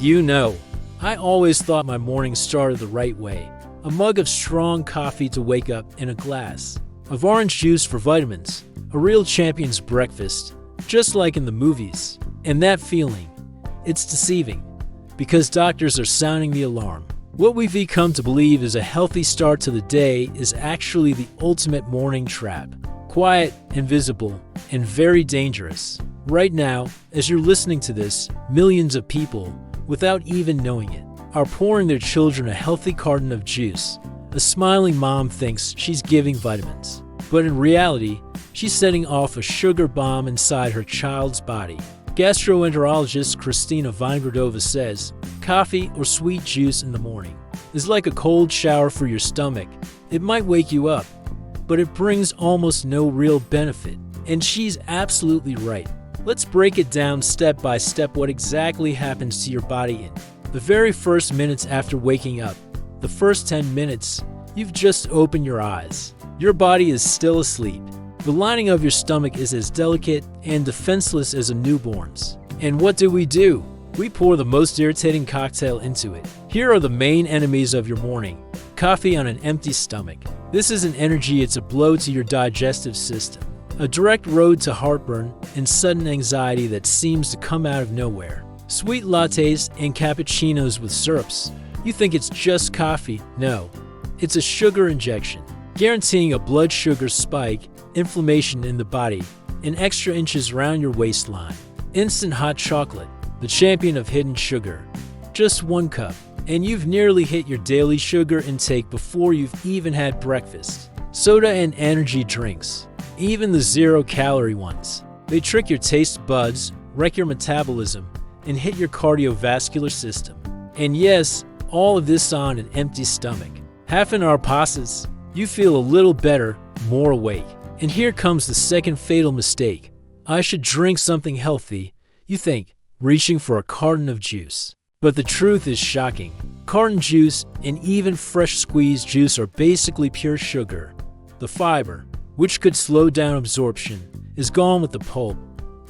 You know, I always thought my mornings started the right way. A mug of strong coffee to wake up and a glass of orange juice for vitamins. A real champion's breakfast, just like in the movies. And that feeling, it's deceiving, because doctors are sounding the alarm. What we've come to believe is a healthy start to the day is actually the ultimate morning trap. Quiet, invisible, and very dangerous. Right now, as you're listening to this, millions of people, without even knowing it, are pouring their children a healthy carton of juice. A smiling mom thinks she's giving vitamins, but in reality, she's setting off a sugar bomb inside her child's body. Gastroenterologist Christina Vingradova says, coffee or sweet juice in the morning is like a cold shower for your stomach. It might wake you up, but it brings almost no real benefit. And she's absolutely right. Let's break it down step by step what exactly happens to your body in the very first minutes after waking up. The first 10 minutes, you've just opened your eyes. Your body is still asleep. The lining of your stomach is as delicate and defenseless as a newborn's. And what do? We pour the most irritating cocktail into it. Here are the main enemies of your morning. Coffee on an empty stomach. This isn't energy, it's a blow to your digestive system. A direct road to heartburn and sudden anxiety that seems to come out of nowhere. Sweet lattes and cappuccinos with syrups. You think it's just coffee? No, it's a sugar injection, guaranteeing a blood sugar spike, inflammation in the body, and extra inches around your waistline. Instant hot chocolate, the champion of hidden sugar. Just 1 cup, and you've nearly hit your daily sugar intake before you've even had breakfast. Soda and energy drinks, even the zero-calorie ones. They trick your taste buds, wreck your metabolism, and hit your cardiovascular system. And yes, all of this on an empty stomach. Half an hour passes, you feel a little better, more awake. And here comes the second fatal mistake. I should drink something healthy, you think, reaching for a carton of juice. But the truth is shocking. Carton juice and even fresh squeezed juice are basically pure sugar. The fiber, which could slow down absorption, is gone with the pulp.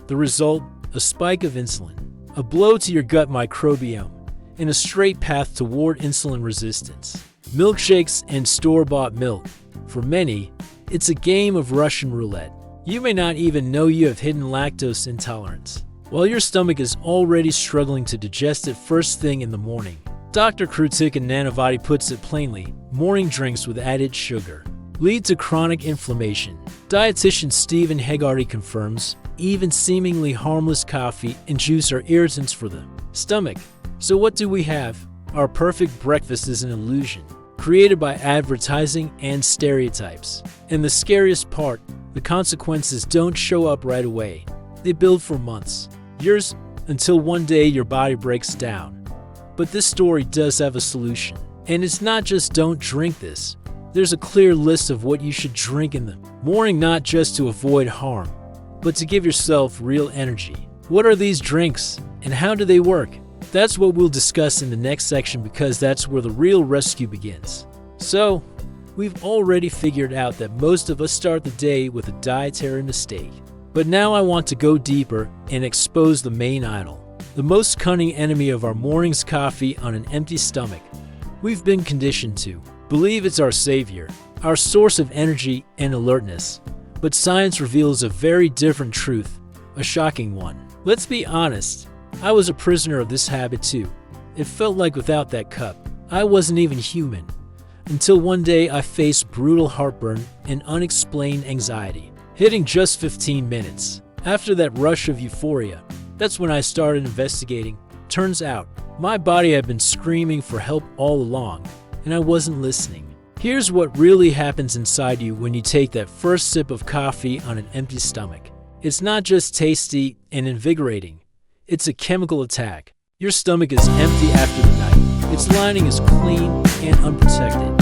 The result, a spike of insulin, a blow to your gut microbiome, and a straight path toward insulin resistance. Milkshakes and store-bought milk. For many, it's a game of Russian roulette. You may not even know you have hidden lactose intolerance, while your stomach is already struggling to digest it first thing in the morning. Dr. Krutik and Nanavati puts it plainly, morning drinks with added sugar lead to chronic inflammation. Dietitian Stephen Hegarty confirms, even seemingly harmless coffee and juice are irritants for the stomach. So what do we have? Our perfect breakfast is an illusion, created by advertising and stereotypes. And the scariest part, the consequences don't show up right away. They build for months, years, until one day your body breaks down. But this story does have a solution. And it's not just don't drink this. There's a clear list of what you should drink in the morning, not just to avoid harm, but to give yourself real energy. What are these drinks, and how do they work? That's what we'll discuss in the next section, because that's where the real rescue begins. So, we've already figured out that most of us start the day with a dietary mistake. But now I want to go deeper and expose the main idol, the most cunning enemy of our morning's coffee on an empty stomach. We've been conditioned to believe it's our savior, our source of energy and alertness. But science reveals a very different truth, a shocking one. Let's be honest, I was a prisoner of this habit too. It felt like without that cup, I wasn't even human. Until one day I faced brutal heartburn and unexplained anxiety, hitting just 15 minutes. After that rush of euphoria, that's when I started investigating. Turns out, my body had been screaming for help all along, and I wasn't listening. Here's what really happens inside you when you take that first sip of coffee on an empty stomach. It's not just tasty and invigorating. It's a chemical attack. Your stomach is empty after the night. Its lining is clean and unprotected.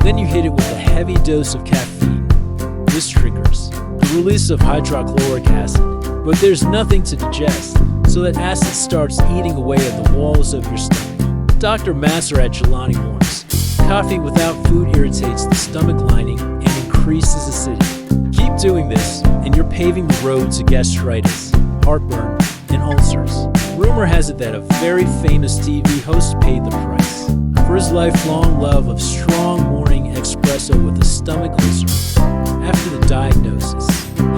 Then you hit it with a heavy dose of caffeine. This triggers the release of hydrochloric acid. But there's nothing to digest, so that acid starts eating away at the walls of your stomach. Dr. Masserat Jelani warns, coffee without food irritates the stomach lining and increases acidity. Keep doing this, and you're paving the road to gastritis, heartburn, and ulcers. Rumor has it that a very famous TV host paid the price for his lifelong love of strong morning espresso with a stomach ulcer. After the diagnosis,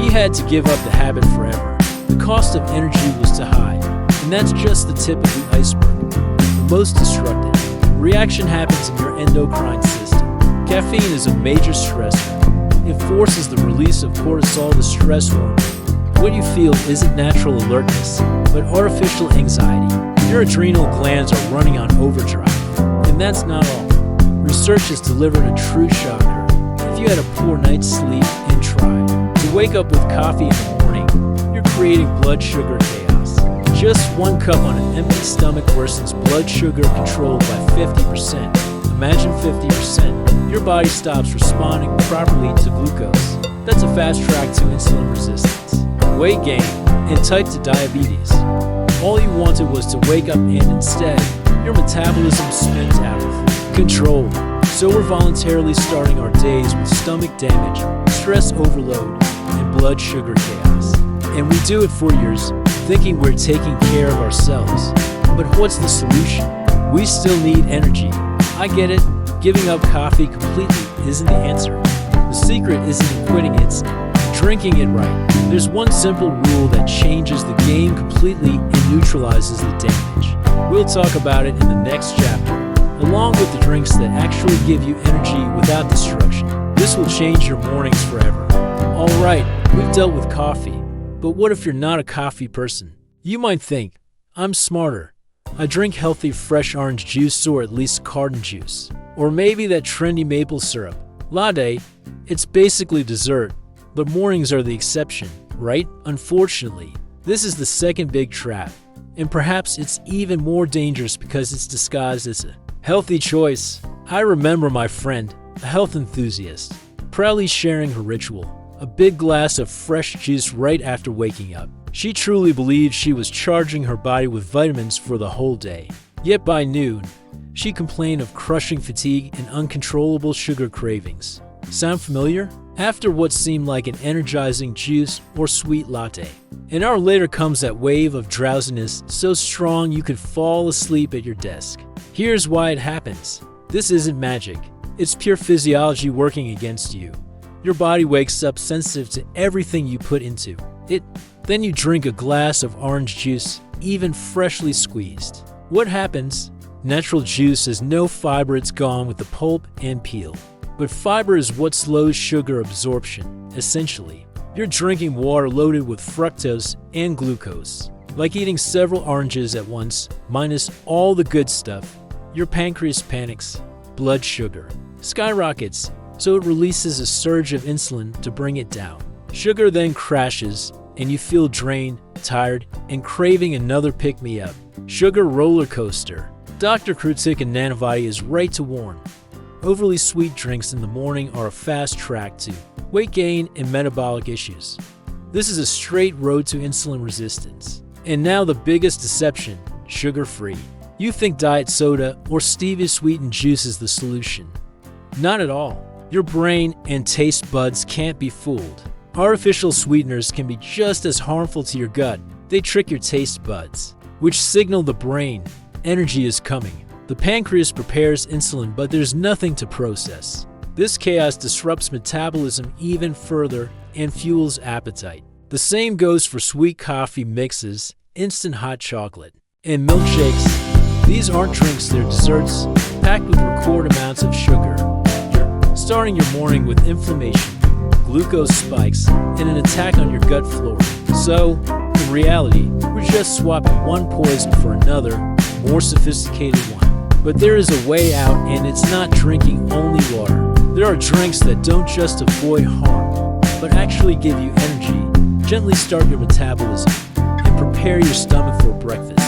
he had to give up the habit forever. The cost of energy was too high, and that's just the tip of the iceberg. The most destructive reaction happens in your endocrine system. Caffeine is a major stressor. It forces the release of cortisol, the stress hormone. What you feel isn't natural alertness, but artificial anxiety. Your adrenal glands are running on overdrive. And that's not all. Research has delivered a true shocker. If you had a poor night's sleep and tried to wake up with coffee in the morning, you're creating blood sugar chaos. Just one cup on an empty stomach worsens blood sugar control by 50%. Imagine 50%. Your body stops responding properly to glucose. That's a fast track to insulin resistance, weight gain, and type 2 diabetes. All you wanted was to wake up and instead, your metabolism spins out of control. So we're voluntarily starting our days with stomach damage, stress overload, and blood sugar chaos. And we do it for years, thinking we're taking care of ourselves. But what's the solution? We still need energy. I get it, giving up coffee completely isn't the answer. The secret isn't in quitting it, drinking it right. There's one simple rule that changes the game completely and neutralizes the damage. We'll talk about it in the next chapter, along with the drinks that actually give you energy without destruction. This will change your mornings forever. Alright, we've dealt with coffee, but what if you're not a coffee person? You might think, I'm smarter. I drink healthy fresh orange juice or at least carton juice. Or maybe that trendy maple syrup. Latte, it's basically dessert, but mornings are the exception, right? Unfortunately, this is the second big trap. And perhaps it's even more dangerous because it's disguised as a healthy choice. I remember my friend, a health enthusiast, proudly sharing her ritual, a big glass of fresh juice right after waking up. She truly believed she was charging her body with vitamins for the whole day. Yet by noon, she complained of crushing fatigue and uncontrollable sugar cravings. Sound familiar? After what seemed like an energizing juice or sweet latte. An hour later comes that wave of drowsiness so strong you could fall asleep at your desk. Here's why it happens. This isn't magic. It's pure physiology working against you. Your body wakes up sensitive to everything you put into it. Then you drink a glass of orange juice, even freshly squeezed. What happens? Natural juice has no fiber, it's gone with the pulp and peel. But fiber is what slows sugar absorption, essentially. You're drinking water loaded with fructose and glucose. Like eating several oranges at once, minus all the good stuff. Your pancreas panics, blood sugar skyrockets, so it releases a surge of insulin to bring it down. Sugar then crashes, and you feel drained, tired, and craving another pick-me-up. Sugar roller coaster. Dr. Krutik and Nanavati is right to warn. Overly sweet drinks in the morning are a fast track to weight gain and metabolic issues. This is a straight road to insulin resistance. And now the biggest deception, sugar-free. You think diet soda or stevia-sweetened juice is the solution. Not at all. Your brain and taste buds can't be fooled. Artificial sweeteners can be just as harmful to your gut. They trick your taste buds, which signal the brain energy is coming. The pancreas prepares insulin, but there's nothing to process. This chaos disrupts metabolism even further and fuels appetite. The same goes for sweet coffee mixes, instant hot chocolate, and milkshakes. These aren't drinks, they're desserts, packed with record amounts of sugar. You're starting your morning with inflammation, glucose spikes, and an attack on your gut flora. So, in reality, we're just swapping one poison for another, more sophisticated one. But there is a way out, and it's not drinking only water. There are drinks that don't just avoid harm, but actually give you energy, gently start your metabolism, and prepare your stomach for breakfast.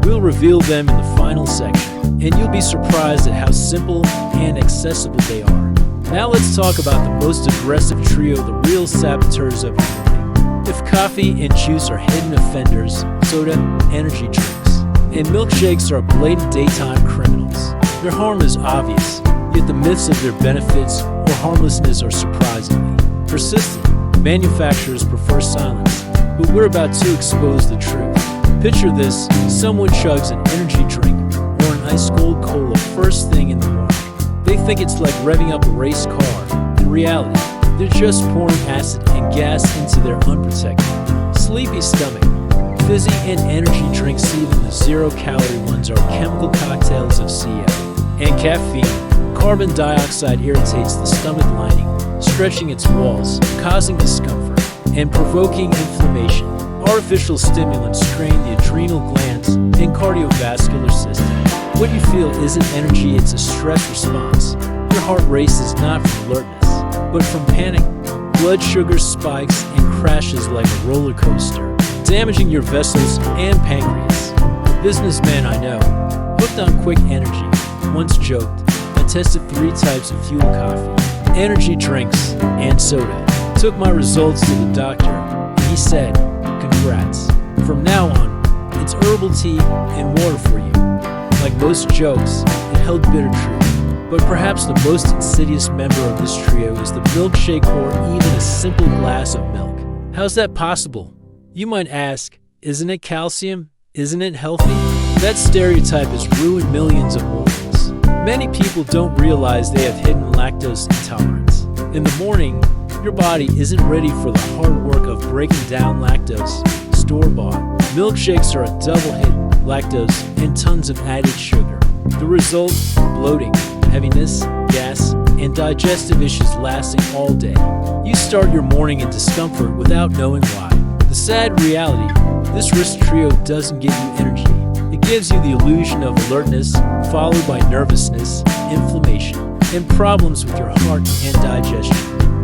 We'll reveal them in the final section, and you'll be surprised at how simple and accessible they are. Now let's talk about the most aggressive trio, the real saboteurs of your morning. If coffee and juice are hidden offenders, soda, energy drinks, and milkshakes are blatant daytime criminals. Their harm is obvious, yet the myths of their benefits or harmlessness are surprisingly persistent. Manufacturers prefer silence, but we're about to expose the truth. Picture this, someone chugs an energy drink or an ice-cold cola first thing in the morning. They think it's like revving up a race car. In reality, they're just pouring acid and gas into their unprotected, sleepy stomach. Fizzy and energy drinks, even the zero-calorie ones, are chemical cocktails of CO and caffeine. Carbon dioxide irritates the stomach lining, stretching its walls, causing discomfort, and provoking inflammation. Artificial stimulants strain the adrenal glands and cardiovascular system. What you feel isn't energy, it's a stress response. Your heart races not from alertness, but from panic. Blood sugar spikes and crashes like a roller coaster, damaging your vessels and pancreas. A businessman I know, hooked on quick energy, once joked, I tested 3 types of fuel coffee, energy drinks, and soda. Took my results to the doctor, and he said, "Congrats. From now on, it's herbal tea and water for you." Like most jokes, it held bitter truth. But perhaps the most insidious member of this trio is the milkshake or even a simple glass of milk. How's that possible? You might ask, isn't it calcium? Isn't it healthy? That stereotype has ruined millions of mornings. Many people don't realize they have hidden lactose intolerance. In the morning, your body isn't ready for the hard work of breaking down lactose. Store-bought milkshakes are a double hit, lactose and tons of added sugar. The result? Bloating, heaviness, gas, and digestive issues lasting all day. You start your morning in discomfort without knowing why. The sad reality, this risk trio doesn't give you energy. It gives you the illusion of alertness, followed by nervousness, inflammation, and problems with your heart and digestion.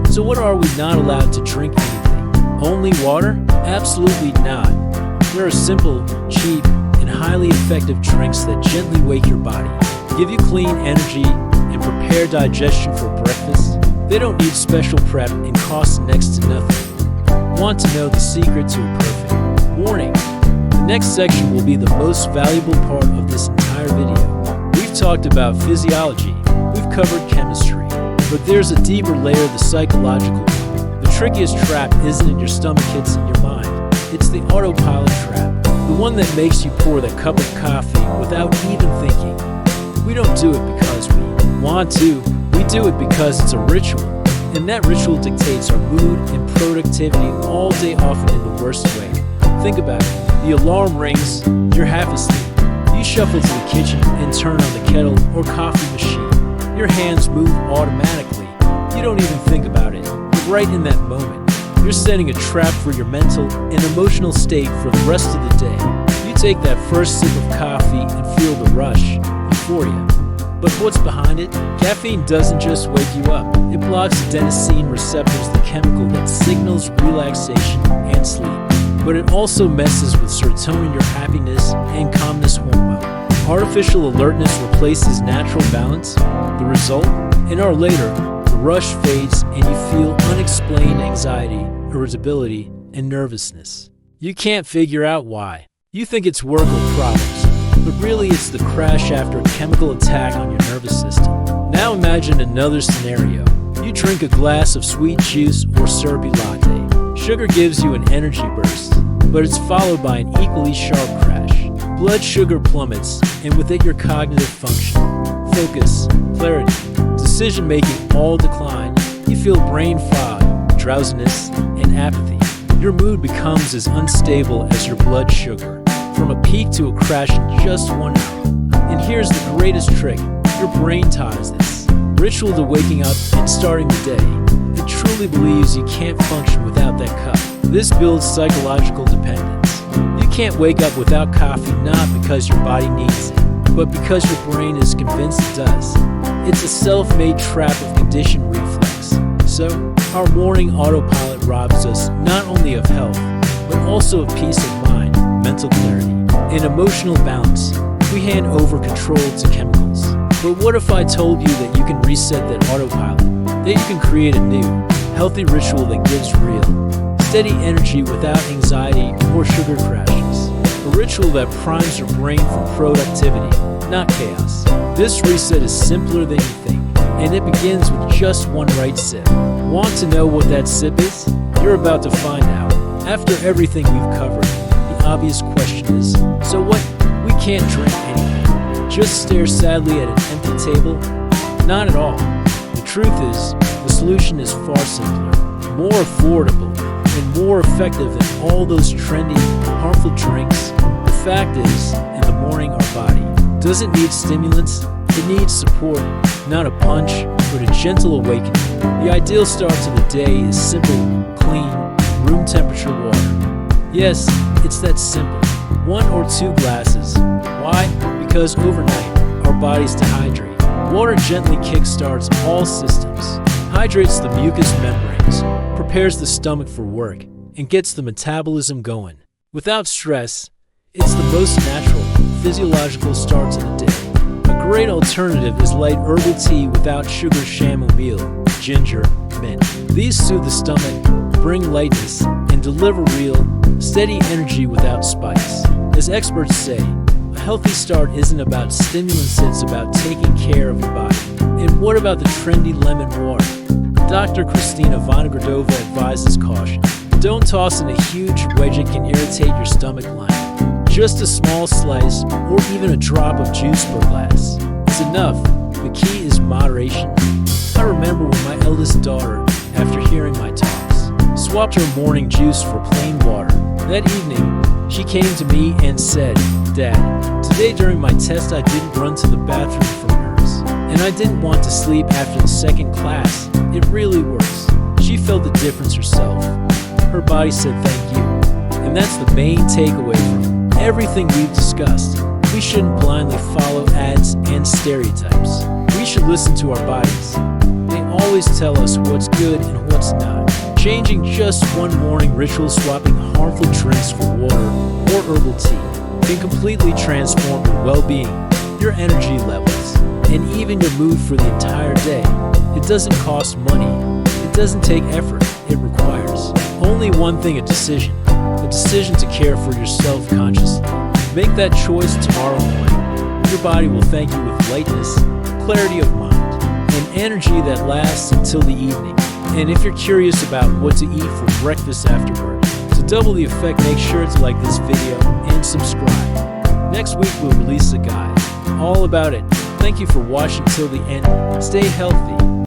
So what are we not allowed to drink anything? Only water? Absolutely not. There are simple, cheap, and highly effective drinks that gently wake your body, give you clean energy, and prepare digestion for breakfast. They don't need special prep and cost next to nothing. Want to know the secret to a perfect morning? The next section will be the most valuable part of this entire video. We've talked about physiology, we've covered chemistry, but there's a deeper layer, the psychological one. The trickiest trap isn't in your stomach, it's in your mind. It's the autopilot trap, the one that makes you pour that cup of coffee without even thinking. We don't do it because we want to, we do it because it's a ritual. And that ritual dictates our mood and productivity all day, often in the worst way. Think about it. The alarm rings, you're half asleep. You shuffle to the kitchen and turn on the kettle or coffee machine. Your hands move automatically. You don't even think about it. But right in that moment, you're setting a trap for your mental and emotional state for the rest of the day. You take that first sip of coffee and feel the rush, euphoria. But what's behind it? Caffeine doesn't just wake you up. It blocks adenosine receptors, the chemical that signals relaxation and sleep. But it also messes with serotonin, your happiness and calmness hormone. Artificial alertness replaces natural balance. The result? An hour later, the rush fades and you feel unexplained anxiety, irritability, and nervousness. You can't figure out why. You think it's work or problems, but really it's the crash after a chemical attack on your nervous system. Now imagine another scenario. You drink a glass of sweet juice or syrupy latte. Sugar gives you an energy burst, but it's followed by an equally sharp crash. Blood sugar plummets, and with it your cognitive function, focus, clarity, decision-making all decline. You feel brain fog, drowsiness, and apathy. Your mood becomes as unstable as your blood sugar, from a peak to a crash in just 1 hour. And here's the greatest trick. Your brain ties this ritual to waking up and starting the day. It truly believes you can't function without that cup. This builds psychological dependence. You can't wake up without coffee, not because your body needs it, but because your brain is convinced it does. It's a self-made trap of conditioned reflex. So, our morning autopilot robs us not only of health, but also of peace of mind, mental clarity, and emotional balance. We hand over control to chemicals. But what if I told you that you can reset that autopilot, that you can create a new, healthy ritual that gives real, steady energy without anxiety or sugar crashes? A ritual that primes your brain for productivity, not chaos. This reset is simpler than you think, and it begins with just one right sip. Want to know what that sip is? You're about to find out. After everything we've covered, the obvious question is, so what? We can't drink anything. Just stare sadly at an empty table? Not at all. The truth is, the solution is far simpler, more affordable, and more effective than all those trendy, harmful drinks. The fact is, in the morning our body doesn't need stimulants, it needs support, not a punch, but a gentle awakening. The ideal start to the day is simple, clean, room temperature water. Yes, it's that simple. 1 or 2 glasses. Why? Because overnight, our bodies dehydrate. Water gently kickstarts all systems, hydrates the mucous membranes, prepares the stomach for work, and gets the metabolism going. Without stress, it's the most natural, physiological start to the day. A great alternative is light herbal tea without sugar, chamomile, ginger, mint. These soothe the stomach, bring lightness, and deliver real, steady energy without spice. As experts say, a healthy start isn't about stimulants, it's about taking care of your body. And what about the trendy lemon water? Dr. Kristina Vonegradova advises caution. Don't toss in a huge wedge, it can irritate your stomach lining. Just a small slice, or even a drop of juice per glass, is enough. The key is moderation. I remember when my eldest daughter, after hearing my talks, swapped her morning juice for plain water. That evening, she came to me and said, "Dad, today during my test I didn't run to the bathroom for nerves, and I didn't want to sleep after the second class. It really works." She felt the difference herself. Her body said thank you. And that's the main takeaway from everything we've discussed. We shouldn't blindly follow ads and stereotypes. We should listen to our bodies. They always tell us what's good and what's not. Changing just one morning ritual, swapping harmful drinks for water or herbal tea, can completely transform your well-being, your energy levels, and even your mood for the entire day. It doesn't cost money. It doesn't take effort. It requires only one thing: a decision to care for yourself consciously. Make that choice tomorrow morning. Your body will thank you with lightness, clarity of mind, and energy that lasts until the evening. And if you're curious about what to eat for breakfast afterward, to double the effect, make sure to like this video and subscribe. Next week we'll release a guide all about it. Thank you for watching till the end. Stay healthy.